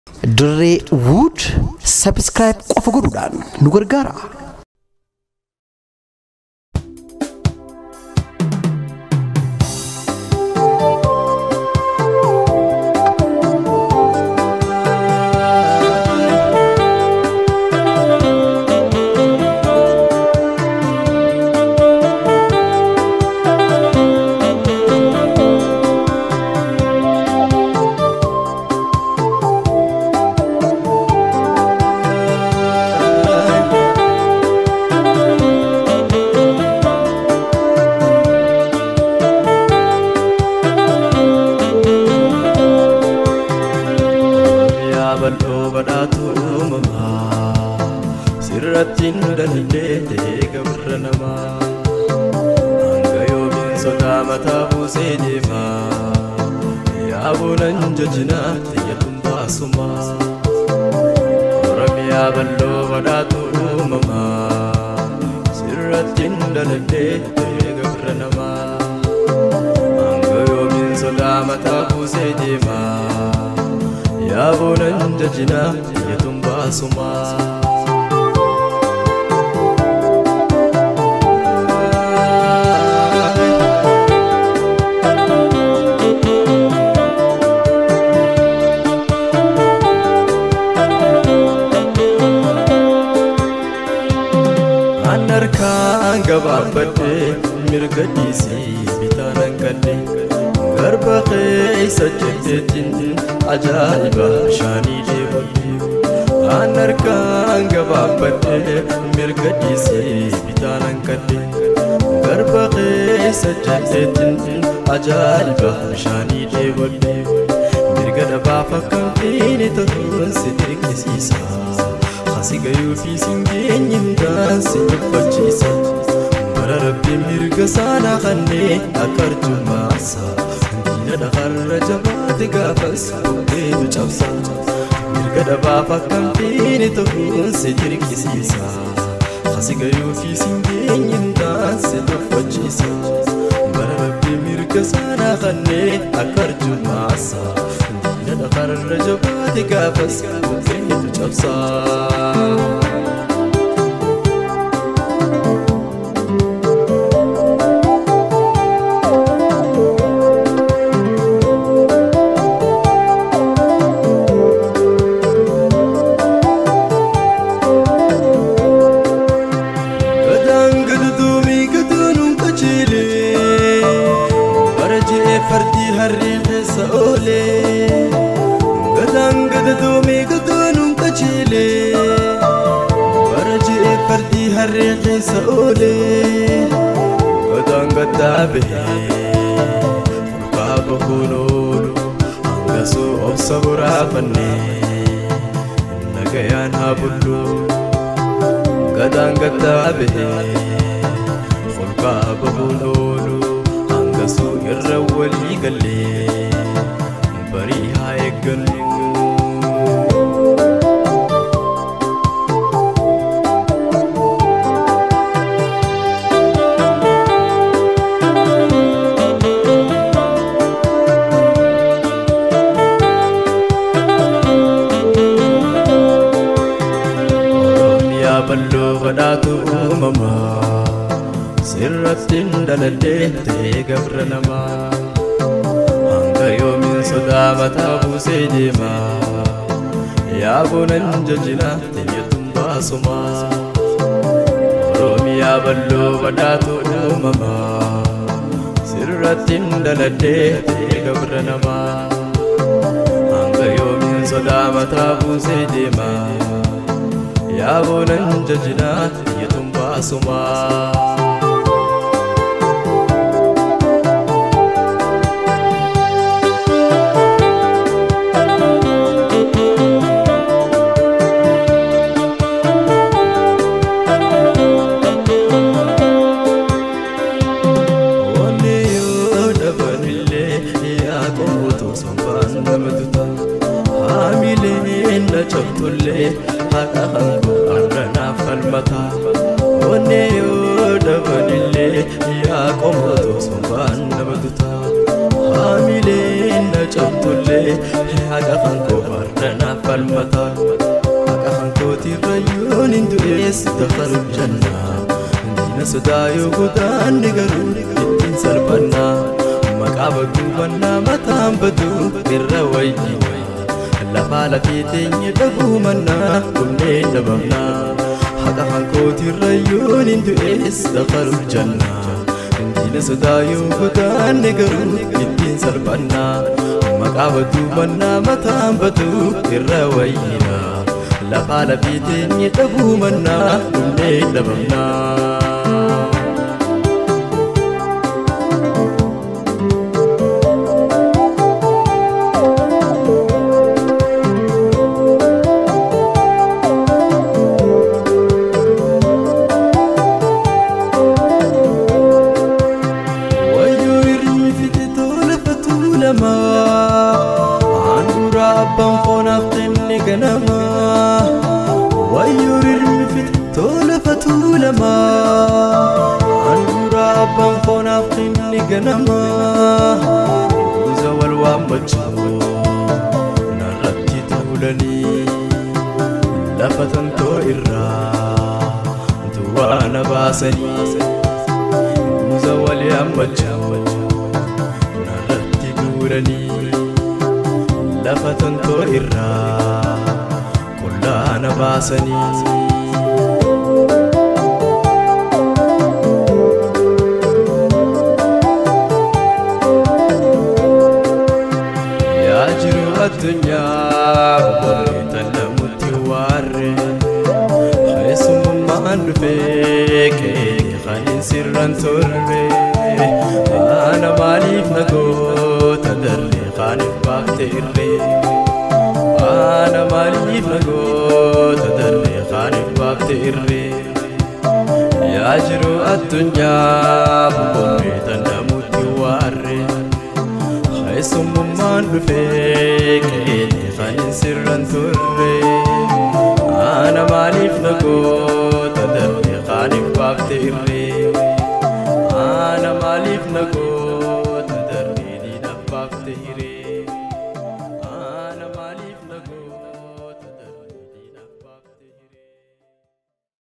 Dirree Wood subscribe qofa godhuudhaan nu gargaara. Sirratin dalilete gabranama angayo min soda mata busedema ya bulan jajnat yatumba suma rabbiya ballo badatu mama sirratin dalilete gabranama angayo min soda mata busedema ya bulan jajnat yatumba suma Anarkan gababate mirgadisi bitanan kadde garba khaysa jiddatin ajaiba shani deebbi Anarkan gababate mirgadisi bitanan kadde garba khaysa jiddatin ajaiba shani deebbi mirgada bafakkan fini tun sitrikisisa Sigayu fi singin dan sinfachisa barabbi mirga sana khanne akarju masa dina da kharja bat gafas dedu chafsa mirga da bafa kan fini to kun sitrikisisa sigayu fi singin dan sinfachisa barabbi mirga sana khanne akarju masa dina da kharja bat gafas dedu chafsa Fardi harri saole gadang gadumi gadunun kachile Farji fardi harri saole gadang gadabe babakunulu angasu obsabura fanne nagayan habullu gadang gadabe babakunulu Kasu irrawali galle bari haye galle ya ballo badatu mama Sirratin daladete gabranama angayo min soda mata busedema ya bunan jajina yatumba suma romiya ballo badatu mama Sirratin daladete gabranama angayo min soda mata busedema ya bunan jajina yatumba suma Hakahanku arana falmata Oneyo dabanille ya qomoto somban nabaduta Hamile na chaptulle hakahanku arana falmata Akahan koti rayun indu es dakhalu janna Dina sodayo gudan nigaru ittin salpanna Maqabatu banna matam badu irra wayina Lafala titenye dabu manna kunne dabamna Akahan koti rayun indu es dakhalu janna Dina sodayo gudan nigaru ittin salpanna Maqabatu banna matam badu irra wayina Lafala titenye dabu manna kunne dabamna Andura abban khonaftinni ganama Wayurirmi fit tola fatulama Andura abban khonaftinni ganama Uza walwambacho narratti tahulani Lafatan to irra duwana basani Uza walwambacho Lafatan to irra kullana basani Ya jiru ad-dunya burritan lamutti warre Khaysum man feke khalin sirran turbe Ana malif nago tadarri khanif bafte irre Ana malif nago tadarri khanif bafte irre Ya jiru ad-dunya